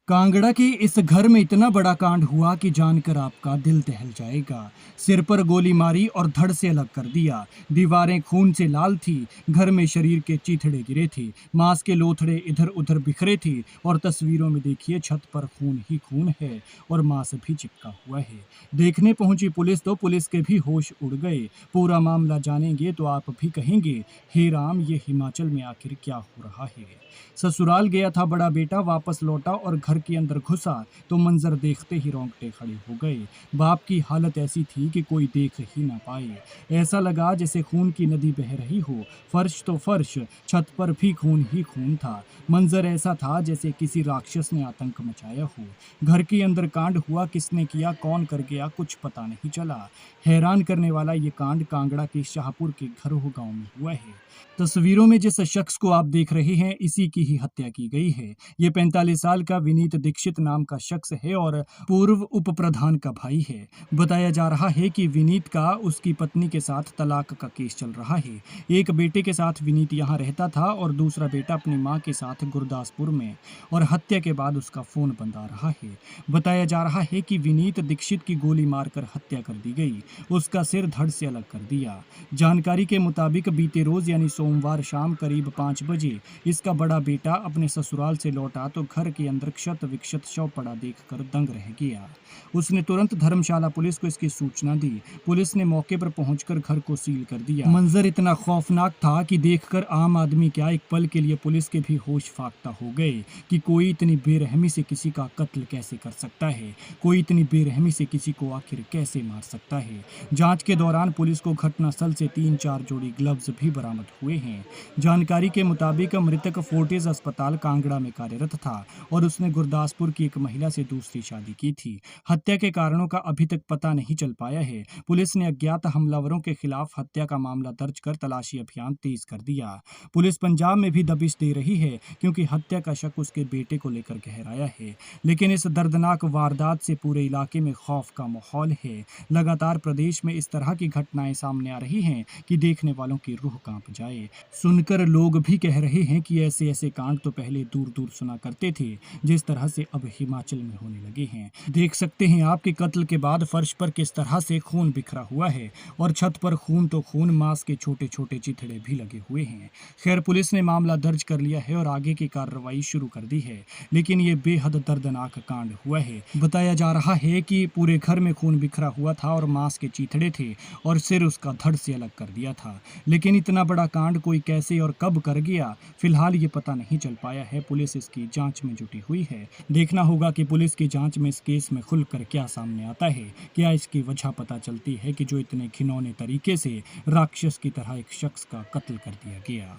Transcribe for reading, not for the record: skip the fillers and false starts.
कांगड़ा के इस घर में इतना बड़ा कांड हुआ कि जानकर आपका दिल दहल जाएगा। सिर पर गोली मारी और धड़ से अलग कर दिया। दीवारें खून से लाल थी। घर में शरीर के चीथड़े गिरे थे। मांस के लोथड़े इधर उधर बिखरे थे और तस्वीरों में देखिए छत पर खून ही खून है और मांस भी चिपका हुआ है। देखने पहुंची पुलिस तो पुलिस के भी होश उड़ गए। पूरा मामला जानेंगे तो आप भी कहेंगे, हे राम, ये हिमाचल में आखिर क्या हो रहा है। ससुराल गया था बड़ा बेटा, वापस लौटा और घर के अंदर घुसा तो मंजर देखते ही रोंगटे खड़े हो गए। बाप की हालत ऐसी थी कि कोई देख ही ना पाए। ऐसा लगा जैसे खून की नदी बह रही हो। फर्श तो फर्श, छत पर भी खून ही खून था। मंजर ऐसा था जैसे किसी राक्षस ने आतंक मचाया हो। घर के अंदर कांड हुआ, किसने किया, कौन कर गया, कुछ पता नहीं चला। हैरान करने वाला ये कांड कांगड़ा के शाहपुर के घरोह गांव में हुआ है। तस्वीरों में जिस शख्स को आप देख रहे हैं, इसी की ही हत्या की गई है। ये 45 साल का विनीत दीक्षित नाम का शख्स है और पूर्व उप प्रधान का भाई है। बताया जा रहा है कि विनीत का उसकी पत्नी के साथ तलाक का केस चल रहा है। एक बेटे के साथ विनीत यहाँ रहता था और दूसरा बेटा अपनी मां के साथ गुरदासपुर में, और हत्या के बाद उसका फोन बंद आ रहा है। बताया जा रहा है कि विनीत दीक्षित की गोली मारकर हत्या कर दी गई, उसका सिर धड़ से अलग कर दिया। जानकारी के मुताबिक बीते रोज यानी सोमवार शाम करीब 5 बजे इसका बड़ा बेटा अपने ससुराल से लौटा तो घर के अंदर क्षत विक्षत शव पड़ा देखकर दंग रह गया। उसने तुरंत धर्मशाला पुलिस को इसकी सूचना दी। पुलिस ने मौके पर पहुंचकर घर को सील कर दिया। मंजर इतना खौफनाक था कि देखकर आम आदमी क्या, एक पल के लिए पुलिस के भी होश फाख्ता हो गए कि कोई इतनी बेरहमी से किसी का कत्ल कैसे कर सकता है, कोई इतनी बेरहमी से किसी को आखिर कैसे मार सकता है। जांच के दौरान पुलिस को घटनास्थल से 3-4 जोड़ी ग्लव्स भी बरामद हुए हैं। जानकारी के मुताबिक मृतक फोर्टिस अस्पताल कांगड़ा में कार्यरत था और उसने गुरदासपुर की एक महिला से दूसरी शादी की थी। हत्या के कारणों का अभी तक पता नहीं चल पाया है। पुलिस ने अज्ञात हमलावरों के खिलाफ हत्या का मामला दर्ज कर तलाशी अभियान तेज कर दिया। पुलिस पंजाब में भी दबिश दे रही है क्योंकि हत्या का शक उसके बेटे को लेकर गहराया है। लेकिन इस दर्दनाक वारदात से पूरे इलाके में खौफ का माहौल है। लगातार प्रदेश में इस तरह की घटनाएं सामने आ रही हैं कि देखने वालों की रूह कांप जाए। सुनकर लोग भी कह रहे हैं कि ऐसे ऐसे कांड तो पहले दूर दूर सुना करते थे, जिस तरह से अब हिमाचल में होने लगे हैं। देख सकते हैं आपके कत्ल के बाद फर्श पर किस तरह से खून बिखरा हुआ है और छत पर खून तो खून, मांस के छोटे छोटे चिथड़े भी लगे हुए हैं। खैर, पुलिस ने मामला दर्ज कर लिया है और आगे की कार्रवाई शुरू कर दी है। लेकिन ये बेहद दर्दनाक कांड हुआ है। बताया जा रहा है कि पूरे घर में खून बिखरा हुआ था और मांस के चिथड़े थे और सिर उसका धड़ से अलग कर दिया था। लेकिन इतना बड़ा कांड कोई कैसे और कब कर गया, फिलहाल ये पता नहीं चल पाया है। पुलिस इसकी जांच में जुटी हुई है। देखना होगा कि पुलिस की जांच में इस केस में खुलकर क्या सामने आता है। क्या इसकी वजह पता चलती है कि जो इतने घिनौने तरीके से राक्षस की तरह एक शख्स का कत्ल कर दिया गया।